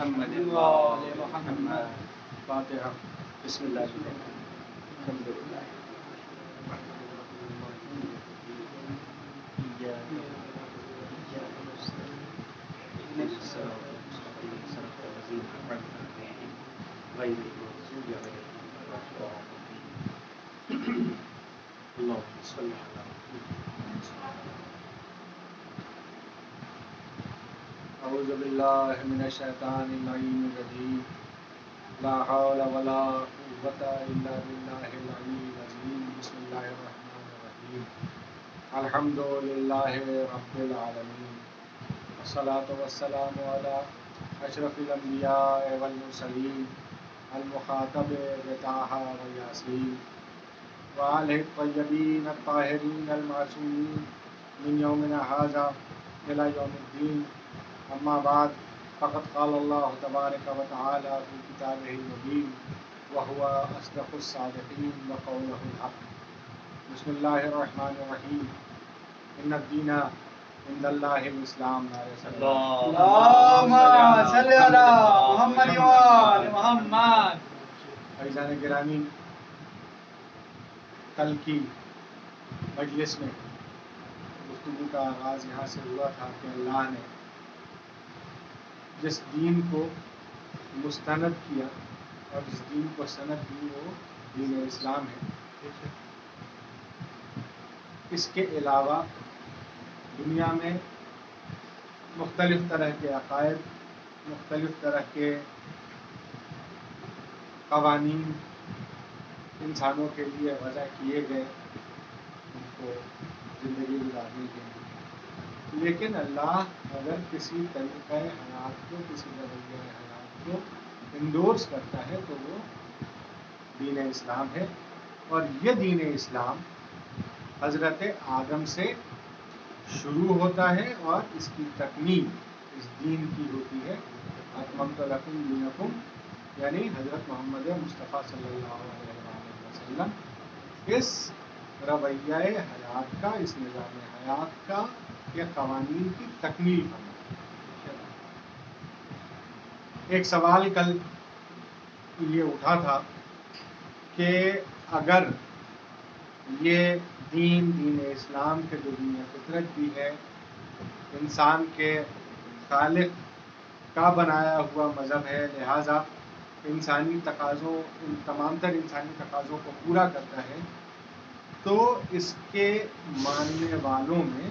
محمد وآل محمد. فاتحہ. بسم اللہ الحمد للہ اعوذ باللہ من الشیطان اللعین الرجیم. لا حول ولا قوة الا باللہ العلی العظیم. بسم اللہ الرحمن الرحیم. الحمد للہ رب العالمین. والصلاة والسلام علی اشرف الانبیاء والمرسلین المخاطب بطٰہٰ و یاسین وآلہ الطیبین الطاہرین المعصومین من یومنا ھذا الی یوم الدین. اما بعد فقد قال اللہ تبارک و تعالی فی کتابہ المبین وہو اصدق الصادقین وقولہ الحق. بسم اللہ الرحمن الرحیم. ان الدین عند اللہ الاسلام. اللہم صلی علی محمد وآل محمد. عزیزان گرامی، کل کی مجلس میں گفتگو کا آغاز یہاں سے ہوا تھا کہ اللہ نے جس دین کو مستند کیا اور جس دین کو سند دی وہ دین اسلام ہے. اس کے علاوہ دنیا میں مختلف طرح کے عقائد، مختلف طرح کے قوانین انسانوں کے لیے وضع کیے گئے ان کو زندگی گزارنے کے لیے. لیکن اللہ اگر کسی طریقۂ حیات کو، کسی رویۂ حیات کو انڈورس کرتا ہے تو وہ دین اسلام ہے. اور یہ دین اسلام حضرت آدم سے شروع ہوتا ہے اور اس کی تکمیل اس دین کی ہوتی ہے اتممت لکم دینکم، یعنی حضرت محمد مصطفیٰ صلی اللہ علیہ وآلہ وسلم اس رویہ حیات کا، اس نظام حیات کا یا قوانین کی تکمیل کرنا. ایک سوال کل یہ اٹھا تھا کہ اگر یہ دین اسلام کے جو دین فطرت بھی ہے، انسان کے خالق کا بنایا ہوا مذہب ہے، لہٰذا انسانی تقاضوں، ان تمام تر انسانی تقاضوں کو پورا کرتا ہے، تو اس کے ماننے والوں میں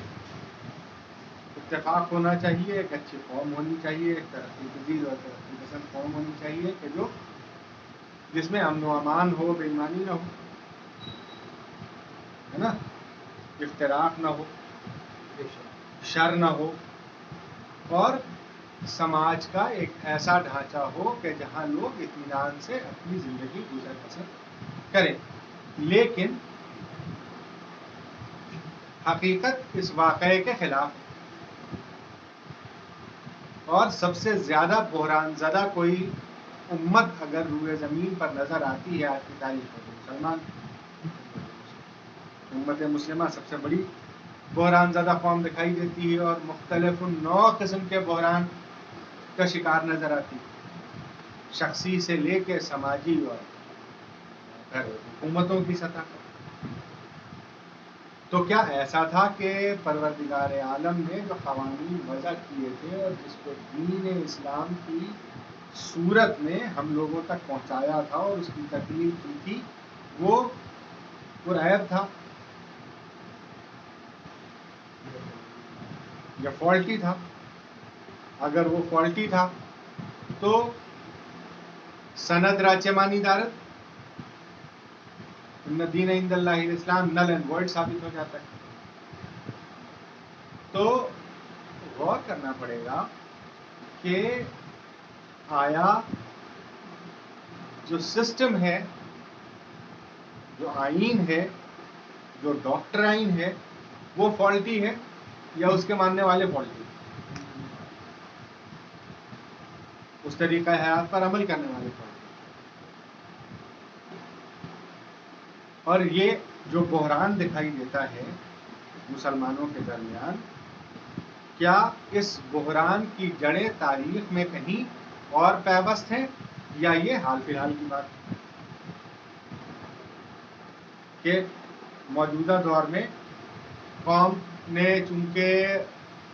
اتفاق ہونا چاہیے، ایک اچھی قوم ہونی چاہیے، ایک ترقی پذیر اور ترقی پسند قوم ہونی چاہیے کہ جو جس میں امن و امان ہو، بے ایمانی نہ ہو، ہے نا، اختلاف نہ ہو، شر نہ ہو، اور سماج کا ایک ایسا ڈھانچہ ہو کہ جہاں لوگ اطمینان سے اپنی زندگی گزر بسر کریں. لیکن حقیقت اس واقعے کے خلاف ہے. اور سب سے زیادہ بحران زدہ کوئی امت اگر روئے زمین پر نظر آتی ہے آج کی تاریخ میں، مسلمان امت مسلمہ سب سے بڑی بحران زدہ قوم دکھائی دیتی ہے اور مختلف نوع قسم کے بحران کا شکار نظر آتی ہے، شخصی سے لے کے سماجی اور حکومتوں کی سطح پر. تو کیا ایسا تھا کہ پروردگار عالم نے جو قوانین وضع کیے تھے اور جس کو دین اسلام کی صورت میں ہم لوگوں تک پہنچایا تھا اور اس کی تکلیف کی تھی، وہ پرعیب تھا یا فالٹی تھا؟ اگر وہ فالٹی تھا تو سند راچمانی دارت ان دین عند اللہ الاسلام نل اینڈ وائڈ ثابت ہو جاتا ہے. تو غور کرنا پڑے گا کہ آیا جو سسٹم ہے، جو آئین ہے، جو ڈاکٹرائن ہے، وہ فالٹی ہے یا اس کے ماننے والے فالٹی، اس طریقہ حیات پر عمل کرنے والے فالٹی. اور یہ جو بحران دکھائی دیتا ہے مسلمانوں کے درمیان، کیا اس بحران کی جڑیں تاریخ میں کہیں اور پیوست ہیں یا یہ حال فی الحال کی بات ہے کہ موجودہ دور میں قوم نے چونکہ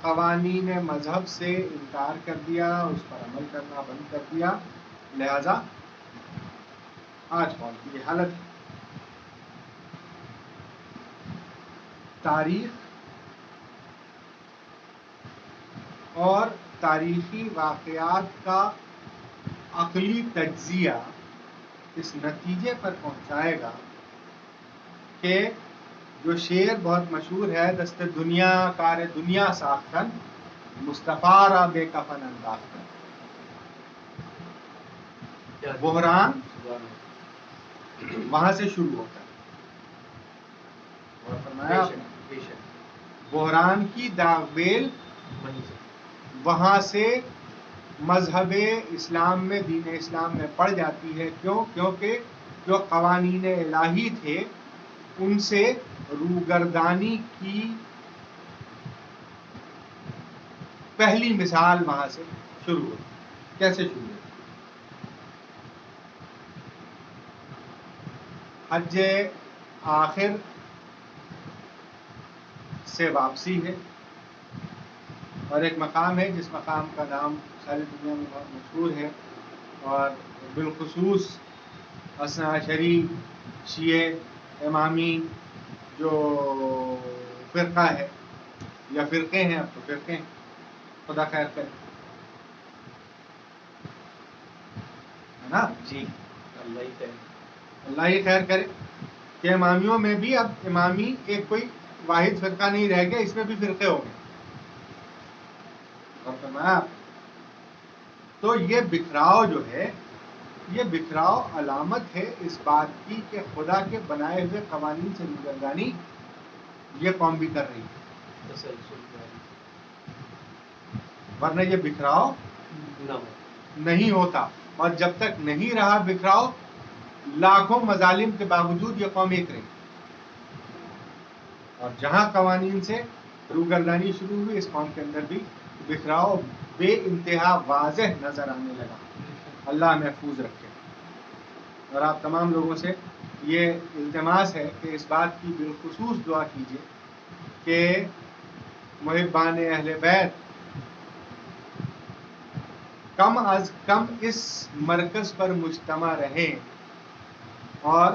قوانین مذہب سے انکار کر دیا، اس پر عمل کرنا بند کر دیا، لہذا آج قوم کی یہ حالت ہے۔ تاریخ اور تاریخی واقعات کا عقلی تجزیہ اس نتیجے پر پہنچائے گا کہ جو شعر بہت مشہور ہے، دست دنیا کار دنیا ساختن مصطفیٰ را بے کفن انداختن، بحران وہاں سے شروع ہوتا ہے۔ اور فرمایا آپ نے بحران کی داغ وہاں سے مذہب اسلام میں، دین اسلام میں پڑ جاتی ہے۔ کیوں؟ کیونکہ جو قوانین الہی تھے ان سے روگردانی کی پہلی مثال وہاں سے شروع ہوئی۔ کیسے شروع ہوئی؟ حج آخر سے واپسی ہے، اور ایک مقام ہے جس مقام کا نام ساری دنیا میں بہت مشہور ہے، اور بالخصوص اثنا عشری شیعہ امامی جو فرقہ ہے یا فرقے ہیں، اب تو فرقے ہیں، خدا خیر کرے، ہے نا جی، اللہ ہی خیر کرے، کہ امامیوں میں بھی اب امامی ایک کوئی واحد فرقہ نہیں رہ گیا، اس میں بھی فرقے ہو گئے۔ اور فرمایا تو یہ بکھراؤ جو ہے، یہ بکھراؤ علامت ہے اس بات کی کہ خدا کے بنائے ہوئے قوانین سے روگردانی یہ قوم بھی کر رہی ہے، ورنہ یہ بکھراؤ نہیں ہوتا۔ اور جب تک نہیں رہا بکھراؤ، لاکھوں مظالم کے باوجود یہ قوم ایک رہی، اور جہاں قوانین سے روگردانی شروع ہوئی، اس قوم کے اندر بھی بکھراؤ بے انتہا واضح نظر آنے لگا۔ اللہ محفوظ رکھے۔ اور آپ تمام لوگوں سے یہ التماس ہے کہ اس بات کی بالخصوص دعا کیجیے کہ محبان اہل بیت کم از کم اس مرکز پر مجتمع رہیں اور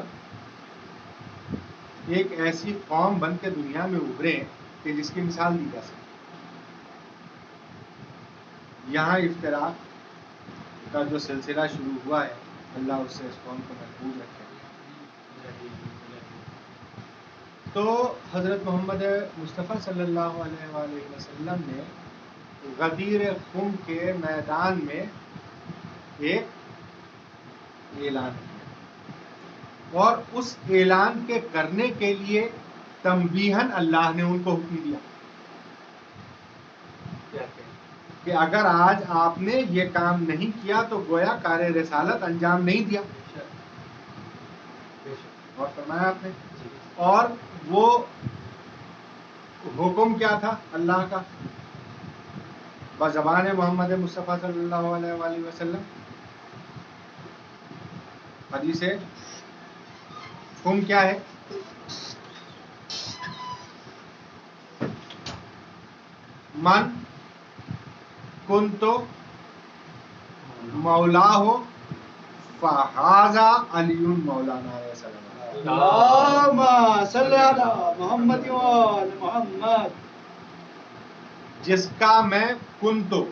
ایک ایسی قوم بن کے دنیا میں ابھریں کہ جس کی مثال دی جا سکے۔ یہاں افتراق کا جو سلسلہ شروع ہوا ہے، اللہ اس سے اس قوم کو محفوظ رکھے۔ تو حضرت محمد مصطفیٰ صلی اللہ علیہ وآلہ وسلم نے غدیر خم کے میدان میں ایک اعلان کیا، اور اس اعلان کے کرنے کے لیے تنبیہاً اللہ نے ان کو حکم دیا کہ اگر آج آپ نے یہ کام نہیں کیا تو گویا کار رسالت انجام نہیں دیا۔ اور فرمایا آپ نے، اور وہ حکم کیا تھا اللہ کا بزبان محمد مصطفیٰ صلی اللہ علیہ وآلہ وسلم؟ حدیث حکم کیا ہے؟ من کنت مولا ہو فہذا علی مولانا صلی اللہ علیہ وسلم۔ اللہم صلی علی محمد وآل محمد۔ جس کا میں کنتو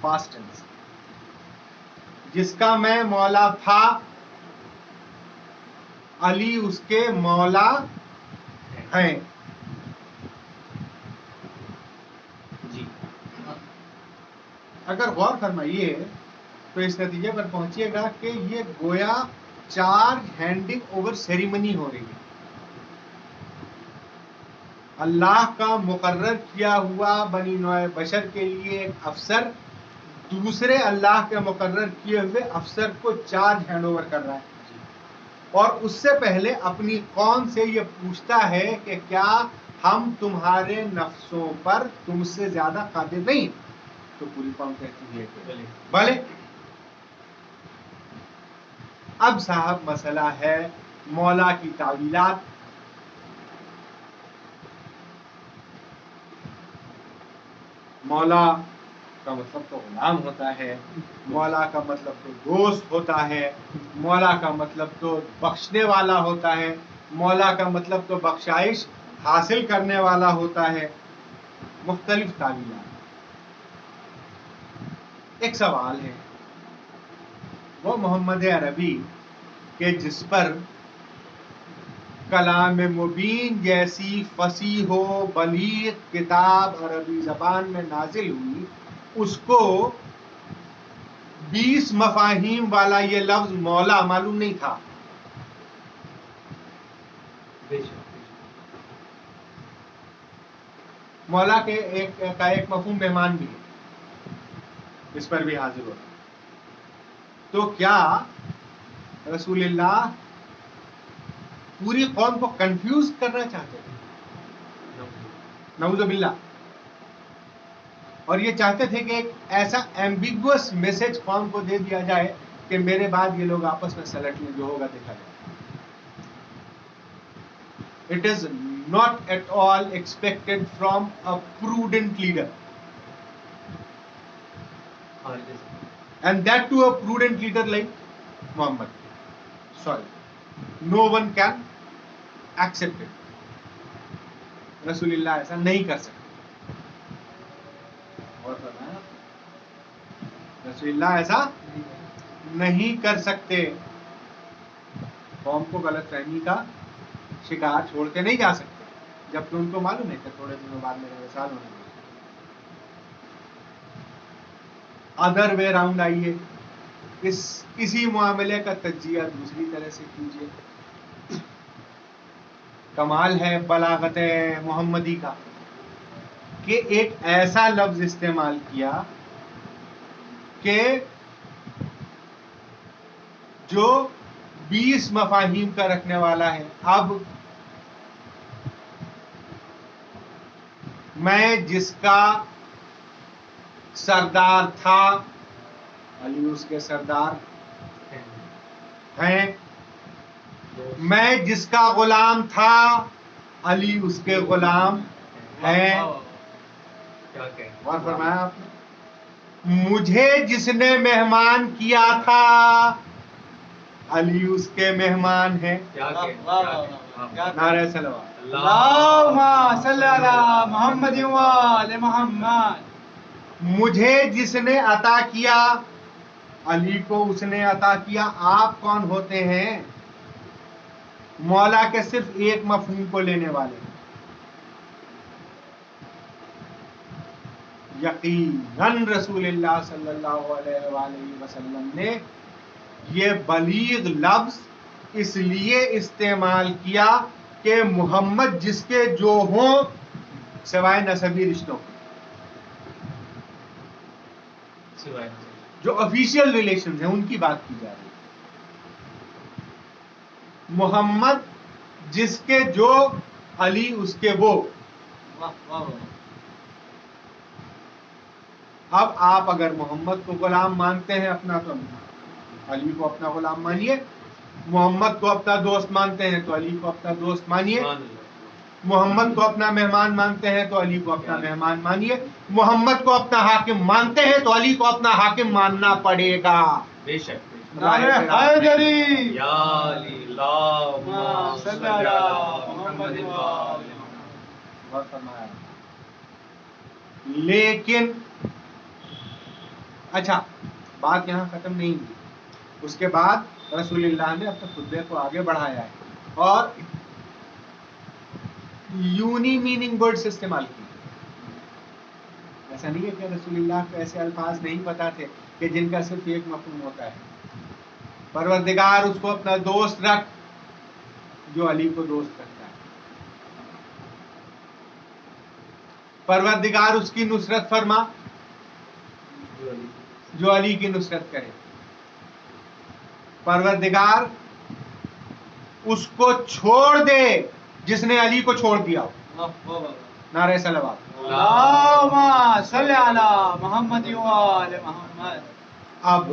پاسٹ ٹینس، جس کا میں مولا تھا، علی اس کے مولا ہیں۔ جی، اگر غور فرمائیے تو اس نتیجے پر پہنچیے گا کہ یہ گویا چارج ہینڈنگ اوور سیریمنی ہو رہی ہے۔ اللہ کا مقرر کیا ہوا بنی نوع بشر کے لیے ایک افسر دوسرے اللہ کے مقرر کیے ہوئے افسر کو چارج ہینڈ اوور کر رہا ہے، اور اس سے پہلے اپنی قوم سے یہ پوچھتا ہے کہ کیا ہم تمہارے نفسوں پر تم سے زیادہ قادر نہیں؟ تو پوری قوم کہتی ہے کہ بلے۔ اب صاحب مسئلہ ہے مولا کی تعویلات. مولا کا مطلب تو غلام ہوتا ہے، مولا کا مطلب تو دوست ہوتا ہے، مولا کا مطلب تو بخشنے والا ہوتا ہے، مولا کا مطلب تو بخشائش حاصل کرنے والا ہوتا ہے. مختلف تعویلات. ایک سوال ہے، وہ محمد عربی کہ جس پر کلام مبین جیسی فصیح و بلیغ کتاب عربی زبان میں نازل ہوئی، اس کو 20 مفاہیم والا یہ لفظ مولا معلوم نہیں تھا. مولا کے ایک مفہوم مہمان بھی ہے، اس پر بھی حاضر ہوتا. تو کیا رسول اللہ پوری قوم کو کنفیوز کرنا چاہتے تھے؟ نعوذ باللہ. اور یہ چاہتے تھے کہ ایک ایسا ایمبیگوس میسج قوم کو دے دیا جائے کہ میرے بعد یہ لوگ آپس میں سلٹ لیں، جو ہوگا دیکھا جائے. It is not at all expected from a prudent leader. And that too a prudent leader like Muhammad. Sorry. No one can accept it. رسول اللہ ایسا نہیں کر سکتے. رسول اللہ ایسا نہیں کر سکتے. قوم کو غلط فہمی کا شکار چھوڑتے نہیں جا سکتے، جبکہ ان کو معلوم ہے کہ تھوڑے دنوں بعد میرا وصال ہونے والا. ادر وے راؤنڈ آئیے، اسی معاملے کا تجزیہ دوسری طرح سے کیجیے. کمال ہے بلاغت محمدی کا کہ ایک ایسا لفظ استعمال کیا کہ جو 20 مفاہیم کا رکھنے والا ہے. اب میں جس کا سردار تھا، علی اس کے سردار ہیں. میں جس کا غلام تھا، علی اس کے غلام ہیں. اور فرمایا آپ نے، مجھے جس نے مہمان کیا تھا، علی اس کے مہمان ہیں. نعرہ صلوات. اللہم صلی علی محمد و آل محمد. مجھے جس نے عطا کیا، علی کو اس نے عطا کیا. آپ کون ہوتے ہیں؟ مولا کے صرف ایک مفہوم کو لینے والے. یقیناً رسول اللہ صلی اللہ علیہ وآلہ وسلم نے یہ بلیغ لفظ اس لیے استعمال کیا کہ محمد جس کے جو ہوں سوائے نسبی رشتوں، جو آفیشیل ریلیشنز ہیں ان کی بات کی جا رہی ہے. محمد جس کے جو، علی اس کے وہ. اب آپ اگر محمد کو غلام مانتے ہیں اپنا، تو علی کو اپنا غلام مانیے. محمد کو اپنا دوست مانتے ہیں تو علی کو اپنا دوست مانیے. محمد کو اپنا مہمان مانتے ہیں تو علی کو اپنا مہمان مانیے. محمد کو اپنا حاکم مانتے ہیں تو علی کو اپنا حاکم ماننا پڑے گا. بے شک. حیدری یا علی اللہم صلی علی محمد و آل محمد. لیکن اچھا، بات یہاں ختم نہیں ہوئی. اس کے بعد رسول اللہ نے اپنے خطبے کو آگے بڑھایا ہے اور یونی میننگ ورڈز استعمال کی. ایسا نہیں ہے کہ رسول اللہ کو ایسے الفاظ نہیں پتا تھے کہ جن کا صرف ایک مفہوم ہوتا ہے. پروردگار اس کو اپنا دوست رکھ جو علی کو دوست رکھتا ہے. پروردگار اس کی نصرت فرما جو علی کی نصرت کرے. پروردگار اس کو چھوڑ دے جس نے علی کو چھوڑ دیا. نعرہ صلوات. اللہم صلی علی محمد و آل محمد. اب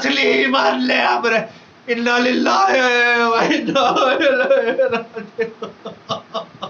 تسلیما لامرہ انا للہ و انا الیہ راجعون.